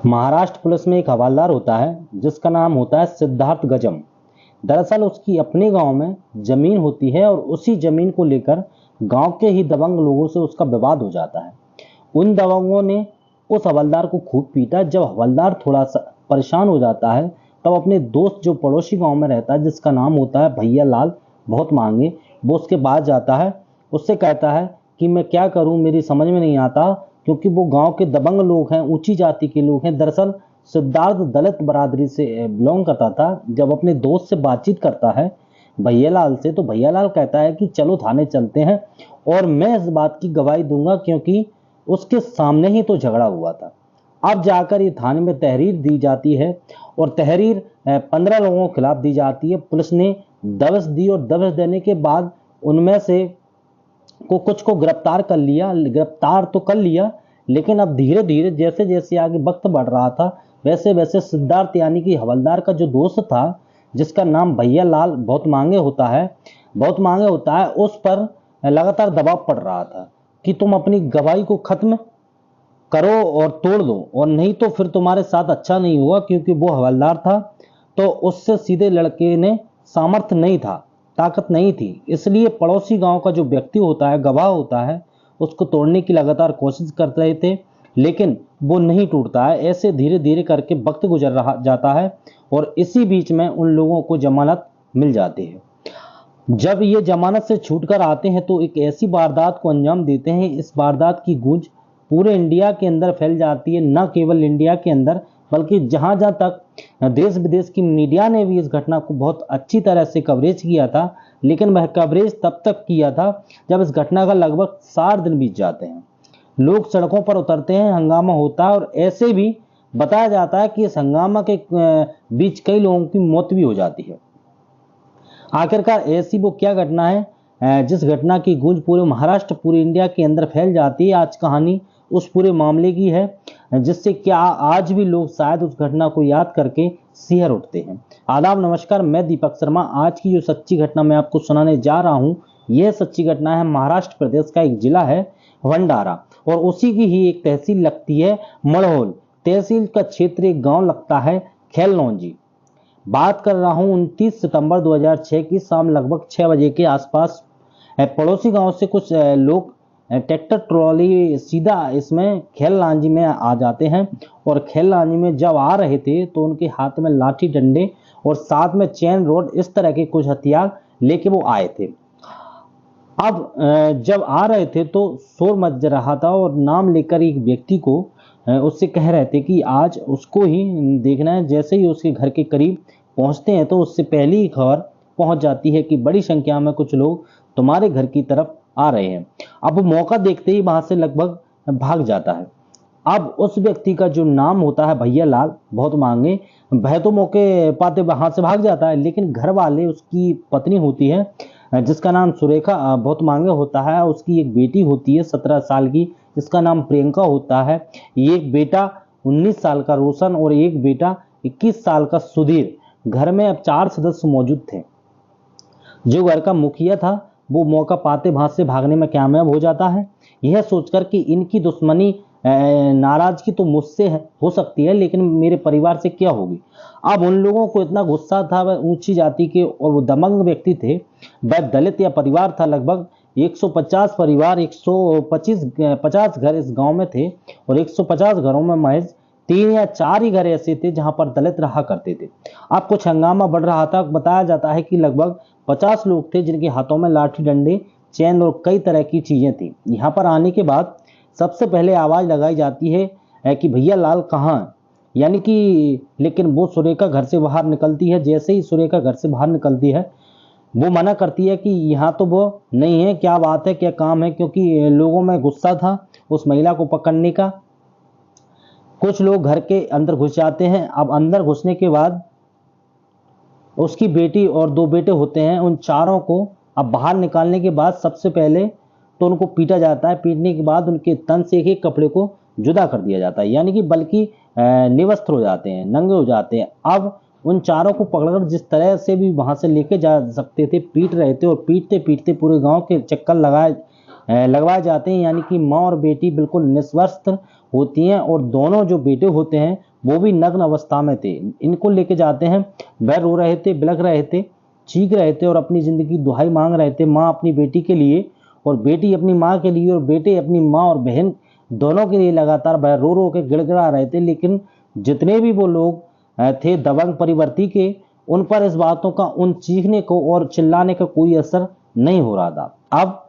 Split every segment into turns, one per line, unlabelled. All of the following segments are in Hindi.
महाराष्ट्र पुलिस में एक हवलदार होता है जिसका नाम होता है सिद्धार्थ गजम। दरअसल उसकी अपने गांव में जमीन होती है और उसी जमीन को लेकर गांव के ही दबंग लोगों से उसका विवाद हो जाता है। उन दबंगों ने उस हवलदार को खूब पीटा। जब हवलदार थोड़ा सा परेशान हो जाता है तब अपने दोस्त जो पड़ोसी गांव में रहता है जिसका नाम होता है भैया लाल बहुत मांगे, वो उसके पास जाता है। उससे कहता है कि मैं क्या करूं, मेरी समझ में नहीं आता, क्योंकि वो गांव के दबंग लोग हैं, ऊंची जाति के लोग हैं। दरअसल सिद्धार्थ दलित बरादरी से बिलोंग करता था। जब अपने दोस्त से बातचीत करता है भैयालाल से, तो भैयालाल कहता है कि चलो थाने चलते हैं और मैं इस बात की गवाही दूंगा क्योंकि उसके सामने ही तो झगड़ा हुआ था। अब जाकर ये थाने में तहरीर दी जाती है और तहरीर 15 लोगों के खिलाफ दी जाती है। पुलिस ने दबिश दी और दबिश देने के बाद उनमें से कुछ को गिरफ्तार कर लिया, गिरफ्तार तो कर लिया, लेकिन अब धीरे धीरे जैसे जैसे आगे वक्त बढ़ रहा था वैसे वैसे सिद्धार्थ यानी कि हवलदार का जो दोस्त था जिसका नाम भैया लाल बहुत मांगे होता है, उस पर लगातार दबाव पड़ रहा था कि तुम अपनी गवाही को खत्म करो और तोड़ दो, और नहीं तो फिर तुम्हारे साथ अच्छा नहीं होगा। क्योंकि वो हवलदार था तो उससे सीधे लड़के ने सामर्थ्य नहीं था, ताकत नहीं थी, इसलिए पड़ोसी गांव का जो व्यक्ति होता है, गवाह होता है, उसको तोड़ने की लगातार कोशिश कर रहे थे, लेकिन वो नहीं टूटता है। ऐसे धीरे धीरे करके वक्त गुजर रहा जाता है और इसी बीच में उन लोगों को जमानत मिल जाती है। जब ये जमानत से छूटकर आते हैं तो एक ऐसी वारदात को अंजाम देते हैं, इस वारदात की गूंज पूरे इंडिया के अंदर फैल जाती है। न केवल इंडिया के अंदर बल्कि जहां जहां तक देश विदेश की मीडिया ने भी इस घटना को बहुत अच्छी तरह से कवरेज किया था, लेकिन वह कवरेज तब तक किया था जब इस घटना का लगभग 4 दिन बीत जाते हैं। लोग सड़कों पर उतरते हैं, हंगामा होता है और ऐसे भी बताया जाता है कि इस हंगामा के बीच कई लोगों की मौत भी हो जाती है। आखिरकार ऐसी वो क्या घटना है जिस घटना की गूंज पूरे महाराष्ट्र, पूरे इंडिया के अंदर फैल जाती है। आज कहानी उस पूरे मामले की है जिससे क्या आज भी लोग शायद उस घटना को याद करके सिहर उठते हैं। आदाब, नमस्कार, मैं दीपक शर्मा। आज की जो सच्ची घटना मैं आपको सुनाने जा रहा हूं, यह सच्ची घटना है महाराष्ट्र प्रदेश का एक जिला है भंडारा, और उसी की ही एक तहसील लगती है मड़होल। तहसील का क्षेत्र एक गांव लगता है खेलनौजी। बात कर रहा हूं 29 सितंबर 2006 की शाम लगभग 6 बजे के आसपास। पड़ोसी गांव से कुछ लोग ट्रैक्टर ट्रॉली सीधा इसमें खेल लांजी में आ जाते हैं, और खेल लांजी में जब आ रहे थे तो उनके हाथ में लाठी डंडे और साथ में चैन रोड, इस तरह के कुछ हथियार लेके वो आए थे। अब जब आ रहे थे तो शोर मच रहा था और नाम लेकर एक व्यक्ति को उससे कह रहे थे कि आज उसको ही देखना है। जैसे ही उसके घर के करीब पहुंचते हैं तो उससे पहली ही खबर पहुंच जाती है कि बड़ी संख्या में कुछ लोग तुम्हारे घर की तरफ आ रहे हैं। अब वो मौका देखते ही वहां से लगभग भाग जाता है। अब उस व्यक्ति का जो नाम होता है भैया लाल बहुत मांगे, वह तो मौके पाते वहां से भाग जाता है, लेकिन घर वाले, उसकी पत्नी होती है जिसका नाम सुरेखा बहुत मांगे होता है, उसकी एक बेटी होती है 17 साल की जिसका नाम प्रियंका होता है, एक बेटा 19 साल का रोशन और एक बेटा 21 साल का सुधीर। घर में अब 4 सदस्य मौजूद थे। जो घर का मुखिया था वो मौका पाते वहां से भागने में कामयाब हो जाता है, यह सोचकर कि इनकी दुश्मनी नाराजगी तो मुझसे हो सकती है, लेकिन मेरे परिवार से क्या होगी। अब उन लोगों को इतना गुस्सा था, वह ऊंची जाति के और वो दबंग व्यक्ति थे, वह दलित या परिवार था। लगभग 150 परिवार, 150 घर इस गांव में थे और 150 घरों में महज 3 या 4 ही घर ऐसे थे जहां पर दलित रहा करते थे। अब कुछ हंगामा बढ़ रहा था। बताया जाता है कि लगभग 50 लोग थे जिनके हाथों में लाठी डंडे, चैन और कई तरह की चीजें थी। यहाँ पर आने के बाद सबसे पहले आवाज लगाई जाती है कि भैया लाल कहाँ है, यानी कि, लेकिन वो सुरेखा घर से बाहर निकलती है। जैसे ही सुरेखा घर से बाहर निकलती है वो मना करती है कि यहाँ तो वो नहीं है, क्या बात है, क्या काम है, क्योंकि लोगों में गुस्सा था उस महिला को पकड़ने का। कुछ लोग घर के अंदर घुस जाते हैं। अब अंदर घुसने के बाद उसकी बेटी और 2 बेटे होते हैं, उन चारों को अब बाहर निकालने के बाद सबसे पहले तो उनको पीटा जाता है। पीटने के बाद उनके तन से एक कपड़े को जुदा कर दिया जाता है, यानी कि बल्कि निवस्त्र हो जाते हैं, नंगे हो जाते हैं। अब उन चारों को पकड़कर जिस तरह से भी वहां से लेके जा सकते थे पीट रहे थे, और पीटते पीटते पूरे गांव के चक्कर लगवाए जाते हैं, यानी कि माँ और बेटी बिल्कुल निस्वस्त्र होती हैं और दोनों जो बेटे होते हैं वो भी नग्न अवस्था में थे। इनको लेके जाते हैं, वह रो रहे थे, बिलख रहे थे, चीख रहे थे और अपनी जिंदगी की दुहाई मांग रहे थे, माँ अपनी बेटी के लिए और बेटी अपनी माँ के लिए और बेटे अपनी माँ और बहन दोनों के लिए लगातार वह रो रो के गिड़गिड़ा रहे थे। लेकिन जितने भी वो लोग थे दबंग परिवर्ती के, उन पर इस बातों का, उन चीखने को और चिल्लाने का कोई असर नहीं हो रहा था। अब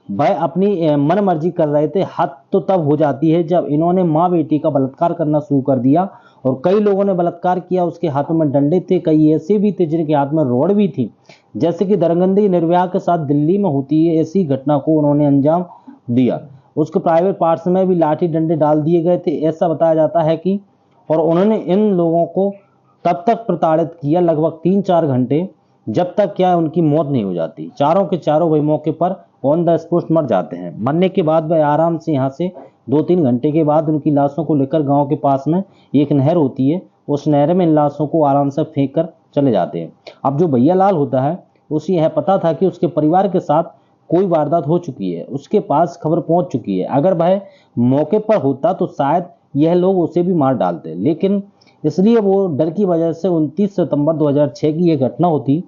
वह अपनी मन मर्जी कर रहे थे। हद तो तब हो जाती है जब इन्होंने माँ बेटी का बलात्कार करना शुरू कर दिया और कई लोगों ने बलात्कार किया। उसके हाथों में डंडे थे, कई ऐसे भी थे जिनके हाथ में रॉड भी थी, जैसे कि दरगंदी निर्भया के साथ दिल्ली में होती है, ऐसी घटना को उन्होंने अंजाम दिया। उसके प्राइवेट पार्ट्स में भी लाठी डंडे डाल दिए गए थे, ऐसा बताया जाता है कि, और उन्होंने इन लोगों को तब तक प्रताड़ित किया लगभग 3-4 घंटे, जब तक क्या उनकी मौत नहीं हो जाती। चारों के चारों वही मौके पर ऑन द स्पॉट मर जाते हैं। मरने के बाद वह आराम से यहाँ से 2-3 घंटे के बाद उनकी लाशों को लेकर गांव के पास में एक नहर होती है, उस नहर में इन लाशों को आराम से फेंक कर चले जाते हैं। अब जो भैया लाल होता है उसे यह पता था कि उसके परिवार के साथ कोई वारदात हो चुकी है, उसके पास खबर पहुंच चुकी है। अगर वह मौके पर होता तो शायद यह लोग उसे भी मार डालते, लेकिन इसलिए वो डर की वजह से 29 सितंबर 2006 की यह घटना होती,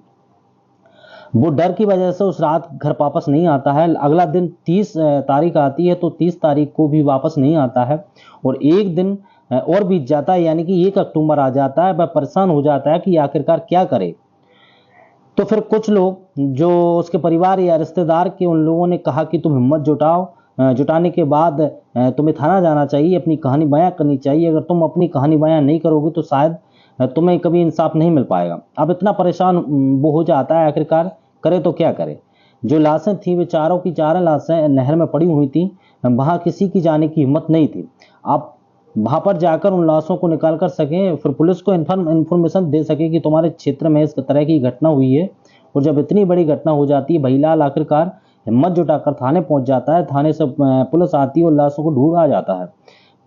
वो डर की वजह से उस रात घर वापस नहीं आता है। अगला दिन 30 तारीख आती है तो 30 तारीख को भी वापस नहीं आता है और एक दिन और बीत जाता है, यानी कि 1 अक्टूबर आ जाता है। वह परेशान हो जाता है कि आखिरकार क्या करे। तो फिर कुछ लोग जो उसके परिवार या रिश्तेदार के, उन लोगों ने कहा कि तुम हिम्मत जुटाओ, जुटाने के बाद तुम्हें थाना जाना चाहिए, अपनी कहानी बयां करनी चाहिए। अगर तुम अपनी कहानी बयां नहीं करोगे तो शायद तुम्हें कभी इंसाफ नहीं मिल पाएगा। अब इतना परेशान वो हो जाता है, आखिरकार करे तो क्या करे। जो लाशें थी वे चारों की चारों लाशें नहर में पड़ी हुई थी, वहां किसी की जाने की हिम्मत नहीं थी। आप वहां पर जाकर उन लाशों को निकाल कर सकें, फिर पुलिस को इन्फॉर्मेशन दे सके कि तुम्हारे क्षेत्र में इस तरह की घटना हुई है। और जब इतनी बड़ी घटना हो जाती है, भैलाल आखिरकार हिम्मत जुटाकर थाने पहुंच जाता है। थाने से पुलिस आती है और लाशों को ढूंढा जाता है।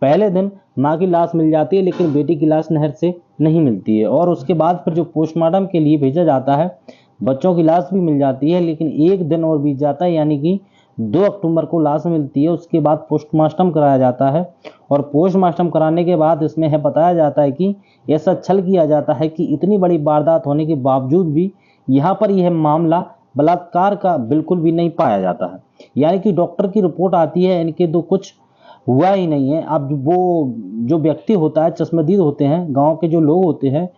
पहले दिन माँ की लाश मिल जाती है, लेकिन बेटी की लाश नहर से नहीं मिलती है। और उसके बाद फिर जो पोस्टमार्टम के लिए भेजा जाता है, बच्चों की लाश भी मिल जाती है, लेकिन एक दिन और बीत जाता है, यानी कि 2 अक्टूबर को लाश मिलती है। उसके बाद पोस्टमार्टम कराया जाता है और पोस्टमार्टम कराने के बाद इसमें है बताया जाता है कि ऐसा छल किया जाता है कि इतनी बड़ी वारदात होने के बावजूद भी यहाँ पर यह मामला बलात्कार का बिल्कुल भी नहीं पाया जाता है। यानी कि डॉक्टर की रिपोर्ट आती है, इनके तो कुछ हुआ ही नहीं है। अब वो जो व्यक्ति होता है, चश्मदीद होते हैं, गांव के जो लोग होते हैं,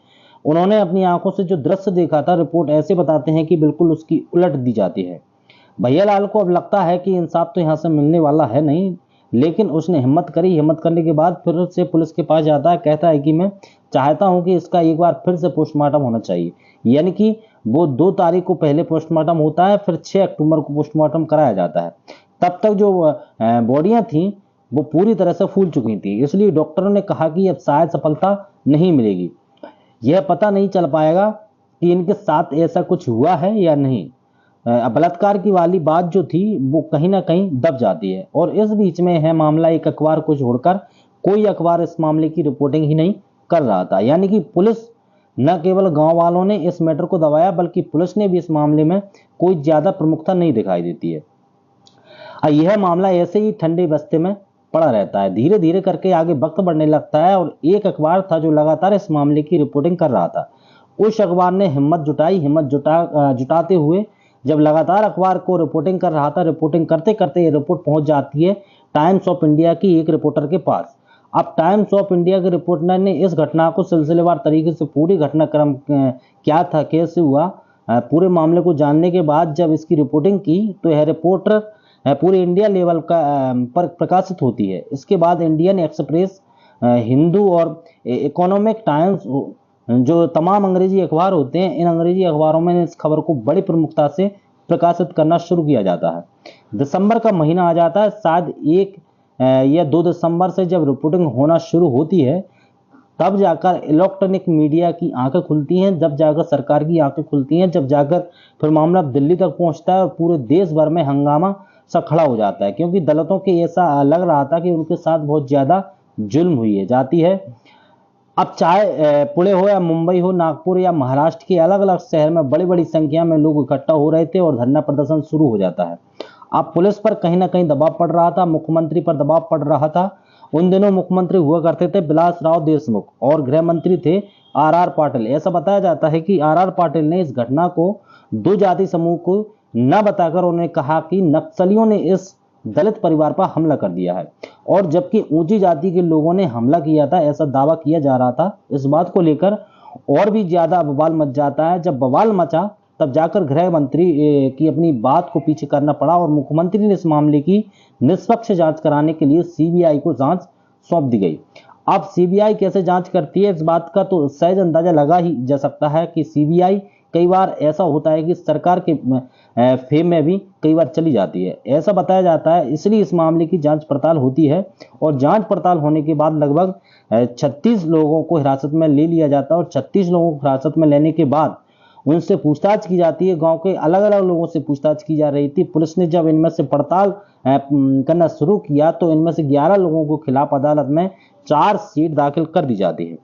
उन्होंने अपनी आंखों से जो दृश्य देखा था, रिपोर्ट ऐसे बताते हैं कि बिल्कुल उसकी उलट दी जाती है। भैया लाल को अब लगता है कि इंसाफ तो यहाँ से मिलने वाला है नहीं, लेकिन उसने हिम्मत करी। हिम्मत करने के बाद फिर से पुलिस के पास जाता है, कहता है कि मैं चाहता हूं कि इसका एक बार फिर से पोस्टमार्टम होना चाहिए। यानी कि वो 2 तारीख को पहले पोस्टमार्टम होता है, फिर 6 अक्टूबर को पोस्टमार्टम कराया जाता है। तब तक जो बॉडियां थी वो पूरी तरह से फूल चुकी थी, इसलिए डॉक्टरों ने कहा कि अब शायद सफलता नहीं मिलेगी। यह पता नहीं चल पाएगा कि इनके साथ ऐसा कुछ हुआ है या नहीं। बलात्कार की वाली बात जो थी वो कहीं ना कहीं दब जाती है। और इस बीच में है मामला एक अखबार को छोड़कर कोई अखबार इस मामले की रिपोर्टिंग ही नहीं कर रहा था। यानी कि पुलिस, न केवल गांव वालों ने इस मैटर को दबाया, बल्कि पुलिस ने भी इस मामले में कोई ज्यादा प्रमुखता नहीं दिखाई देती है। यह मामला ऐसे ही ठंडे बस्ते में पड़ा रहता है। धीरे धीरे करके आगे वक्त बढ़ने लगता है और एक अखबार था जो लगातार इस मामले की रिपोर्टिंग कर रहा था। उस अखबार ने हिम्मत जुटाई। हिम्मत जुटाते हुए जब लगातार अखबार को रिपोर्टिंग कर रहा था, रिपोर्टिंग करते करते ये रिपोर्ट पहुंच जाती है टाइम्स ऑफ इंडिया की एक रिपोर्टर के पास। अब टाइम्स ऑफ इंडिया के रिपोर्टर ने इस घटना को सिलसिलेवार तरीके से, पूरी घटनाक्रम क्या था, कैसे हुआ, पूरे मामले को जानने के बाद जब इसकी रिपोर्टिंग की तो यह रिपोर्टर पूरे इंडिया लेवल का पर प्रकाशित होती है। इसके बाद इंडियन एक्सप्रेस, हिंदू और इकोनॉमिक टाइम्स, जो तमाम अंग्रेजी अखबार होते हैं, इन अंग्रेजी अखबारों में इस खबर को बड़ी प्रमुखता से प्रकाशित करना शुरू किया जाता है। दिसंबर का महीना आ जाता है, शायद 1 या 2 दिसंबर से जब रिपोर्टिंग होना शुरू होती है, तब जाकर इलेक्ट्रॉनिक मीडिया की आंखें खुलती हैं, जब जाकर सरकार की आंखें खुलती हैं, जब जाकर फिर मामला दिल्ली तक पहुंचता है और पूरे देश भर में हंगामा सा खड़ा हो जाता है। क्योंकि दलितों के ऐसा लग रहा था कि उनके साथ बहुत ज्यादा जुल्म हुई है जाती है। अब चाहे पुणे हो या मुंबई हो, नागपुर या महाराष्ट्र के अलग अलग शहर में बड़ी बड़ी संख्या में लोग इकट्ठा हो रहे थे और धरना प्रदर्शन शुरू हो जाता है। अब पुलिस पर कहीं ना कहीं दबाव पड़ रहा था, मुख्यमंत्री पर दबाव पड़ रहा था उन दिनों मुख्यमंत्री हुआ करते थे विलासराव देशमुख और गृह मंत्री थे आर पाटिल। ऐसा बताया जाता है कि आर पाटिल ने इस घटना को दो जाति समूह को न बताकर उन्होंने कहा कि नक्सलियों ने इस दलित परिवार पर हमला कर दिया है, और जबकि ऊंची जाति के लोगों ने हमला किया था ऐसा दावा किया जा रहा था। इस बात को लेकर और भी ज्यादा बवाल मच जाता है। जब बवाल मचा तब जाकर गृह मंत्री की अपनी बात को पीछे करना पड़ा और मुख्यमंत्री ने इस मामले की निष्पक्ष जांच कराने के लिए सीबीआई को जांच सौंप दी गई। अब सीबीआई कैसे जांच करती है इस बात का तो सहज अंदाजा लगा ही जा सकता है कि सीबीआई कई बार ऐसा होता है कि सरकार के फेम में भी कई बार चली जाती है, ऐसा बताया जाता है। इसलिए इस मामले की जांच पड़ताल होती है और जांच पड़ताल होने के बाद लगभग 36 लोगों को हिरासत में ले लिया जाता है और 36 लोगों को हिरासत में लेने के बाद उनसे पूछताछ की जाती है। गांव के अलग अलग लोगों से पूछताछ की जा रही थी। पुलिस ने जब इनमें से पड़ताल करना शुरू किया तो इनमें से 11 लोगों को खिलाफ अदालत में चार्जशीट दाखिल कर दी जाती है।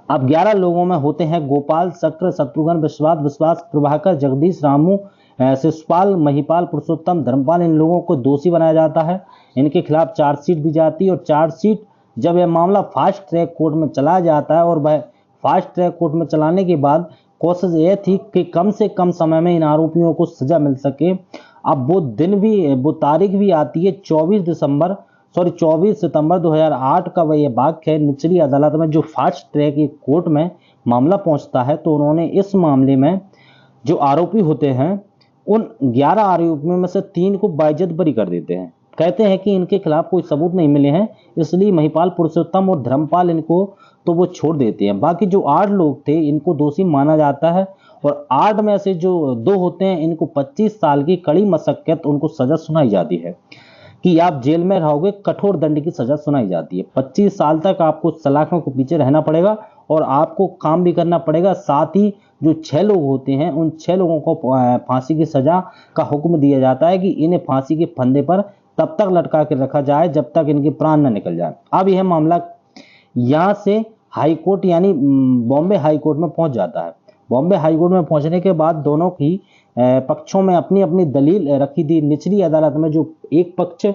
अब 11 लोगों में होते हैं गोपाल, शक्र, शत्रुघ्न, विश्वास, प्रभाकर, जगदीश, रामू, शिषपाल, महिपाल, पुरुषोत्तम, धर्मपाल। इन लोगों को दोषी बनाया जाता है। इनके खिलाफ चार्जशीट दी जाती है और चार्जशीट जब यह मामला फास्ट ट्रैक कोर्ट में चला जाता है और वह फास्ट ट्रैक कोर्ट में चलाने के बाद कोशिश यह थी कि कम से कम समय में इन आरोपियों को सजा मिल सके। अब वो तारीख भी आती है 24 सितंबर 2008 का वह वाक्य है। निचली अदालत में जो फास्ट ट्रैक कोर्ट में मामला पहुंचता है तो उन्होंने इस मामले में जो आरोपी होते हैं उन 11 आरोपियों में से 3 को बाइज्जत बरी कर देते हैं। कहते हैं कि इनके खिलाफ कोई सबूत नहीं मिले हैं, इसलिए महिपाल, पुरुषोत्तम और धर्मपाल इनको तो वो छोड़ देते हैं। बाकी जो 8 लोग थे इनको दोषी माना जाता है और 8 में से जो 2 होते हैं इनको 25 साल की कड़ी मशक्कत उनको सजा सुनाई जाती है कि आप जेल में रहोगे, कठोर दंड की सजा सुनाई जाती है। 25 साल तक आपको सलाखों के पीछे रहना पड़ेगा और आपको काम भी करना पड़ेगा। साथ ही जो 6 लोग होते हैं उन 6 लोगों को फांसी की सजा का हुक्म दिया जाता है कि इन्हें फांसी के फंदे पर तब तक लटका के रखा जाए जब तक इनके प्राण न निकल जाए। अब यह मामला यहाँ से हाई कोर्ट यानी बॉम्बे हाई कोर्ट में पहुंच जाता है। बॉम्बे हाई कोर्ट में पहुंचने के बाद दोनों की पक्षों में अपनी अपनी दलील रखी थी। निचली अदालत में जो एक पक्ष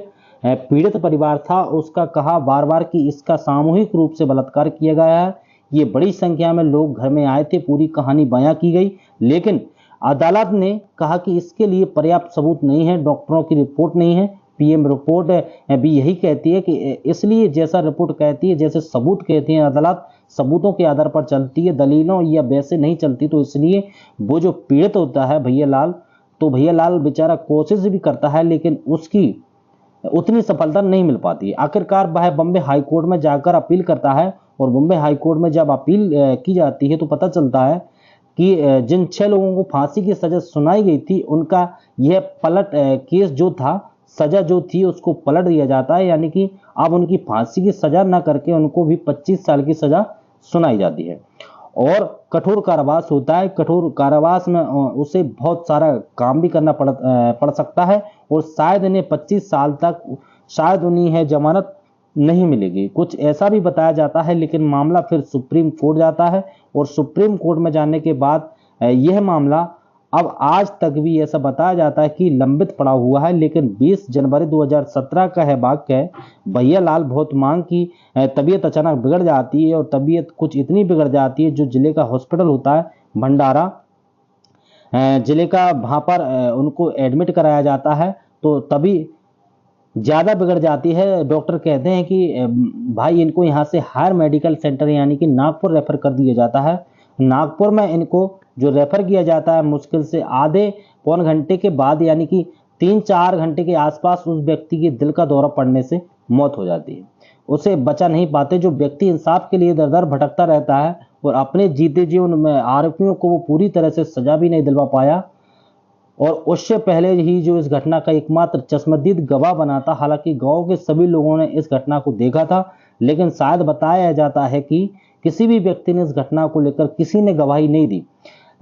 पीड़ित परिवार था उसका कहा बार बार कि इसका सामूहिक रूप से बलात्कार किया गया है, ये बड़ी संख्या में लोग घर में आए थे, पूरी कहानी बयां की गई। लेकिन अदालत ने कहा कि इसके लिए पर्याप्त सबूत नहीं है, डॉक्टरों की रिपोर्ट नहीं है। पीएम रिपोर्ट भी यही कहती है कि इसलिए जैसा रिपोर्ट कहती है, जैसे सबूत कहती है अदालत, सबूतों के आधार पर चलती है, दलीलों या वैसे नहीं चलती। तो इसलिए वो जो पीड़ित होता है भैया लाल, तो भैया लाल बेचारा कोशिश भी करता है लेकिन उसकी उतनी सफलता नहीं मिल पाती है। आखिरकार वह बॉम्बे हाई कोर्ट में जाकर अपील करता है और बॉम्बे हाई कोर्ट में जब अपील की जाती है तो पता चलता है कि जिन 6 लोगों को फांसी की सजा सुनाई गई थी उनका यह पलट केस जो था, सजा जो थी उसको पलट दिया जाता है, यानी कि अब उनकी फांसी की सजा न करके उनको भी 25 साल की सजा सुनाई जाती है और कठोर कारावास होता है। कठोर कारावास में उसे बहुत सारा काम भी करना पड़ सकता है और शायद इन्हें 25 साल तक शायद उन्हें जमानत नहीं मिलेगी, कुछ ऐसा भी बताया जाता है। लेकिन मामला फिर सुप्रीम कोर्ट जाता है और सुप्रीम कोर्ट में जाने के बाद यह मामला अब आज तक भी ऐसा बताया जाता है कि लंबित पड़ा हुआ है। लेकिन 20 जनवरी 2017 का है वाक्य है, भैया लाल बहुत मांग की तबीयत अचानक बिगड़ जाती है और तबीयत कुछ इतनी बिगड़ जाती है जो जिले का हॉस्पिटल होता है भंडारा जिले का, वहां पर उनको एडमिट कराया जाता है। तो तभी ज्यादा बिगड़ जाती है। डॉक्टर कहते हैं कि भाई इनको यहाँ से हायर मेडिकल सेंटर यानी कि नागपुर रेफर कर दिया जाता है। नागपुर में इनको जो रेफर किया जाता है मुश्किल से आधे पौन घंटे के बाद यानी कि 3-4 घंटे के आसपास उस व्यक्ति के दिल का दौरा पड़ने से मौत हो जाती है, उसे बचा नहीं पाते। जो व्यक्ति इंसाफ के लिए दर दर भटकता रहता है और अपने जीते जीवन में आरोपियों को वो पूरी तरह से सजा भी नहीं दिलवा पाया और उससे पहले ही जो इस घटना का एकमात्र चश्मदीद गवाह बना था। हालांकि गांव के सभी लोगों ने इस घटना को देखा था लेकिन शायद बताया जाता है कि किसी भी व्यक्ति ने इस घटना को लेकर किसी ने गवाही नहीं दी,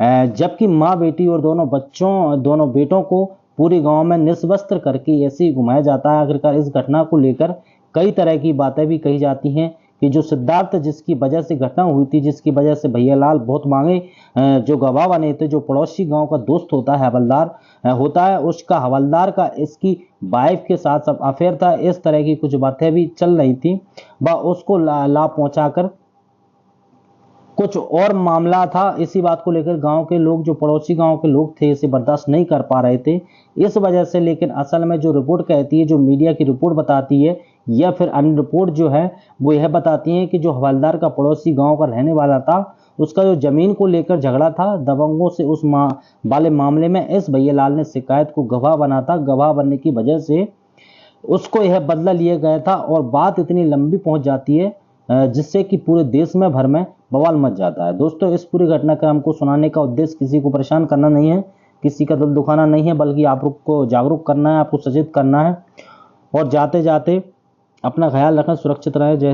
जबकि माँ बेटी और दोनों बेटों को पूरे गांव में निस्वस्त्र करके ऐसे ही घुमाया जाता है। आखिरकार इस घटना को लेकर कई तरह की बातें भी कही जाती हैं कि जो सिद्धार्थ जिसकी वजह से घटना हुई थी, जिसकी वजह से भैयालाल बहुत मांगे जो गवाह बने थे, जो पड़ोसी गांव का दोस्त होता है, हवलदार होता है, उसका हवलदार का इसकी वाइफ के साथ सब अफेयर था। इस तरह की कुछ बातें भी चल रही थी। वह उसको लाभ पहुंचाकर कुछ और मामला था। इसी बात को लेकर गांव के लोग, जो पड़ोसी गांव के लोग थे, इसे बर्दाश्त नहीं कर पा रहे थे इस वजह से। लेकिन असल में जो रिपोर्ट कहती है, जो मीडिया की रिपोर्ट बताती है, या फिर अन्य रिपोर्ट जो है वो यह बताती है कि जो हवलदार का पड़ोसी गांव का रहने वाला था, उसका जो जमीन को लेकर झगड़ा था दबंगों से उस वाले मामले में इस भैयालाल ने शिकायत को गवाह बना था। गवाह बनने की वजह से उसको यह बदला लिया गया था और बात इतनी लंबी पहुंच जाती है जिससे कि पूरे देश में भर में बवाल मच जाता है। दोस्तों, इस पूरी घटनाक्रम को सुनाने का उद्देश्य किसी को परेशान करना नहीं है, किसी का दिल दुखाना नहीं है, बल्कि आपको जागरूक करना है, आपको सचेत करना है। और जाते जाते अपना ख्याल रखें, सुरक्षित रहें। जय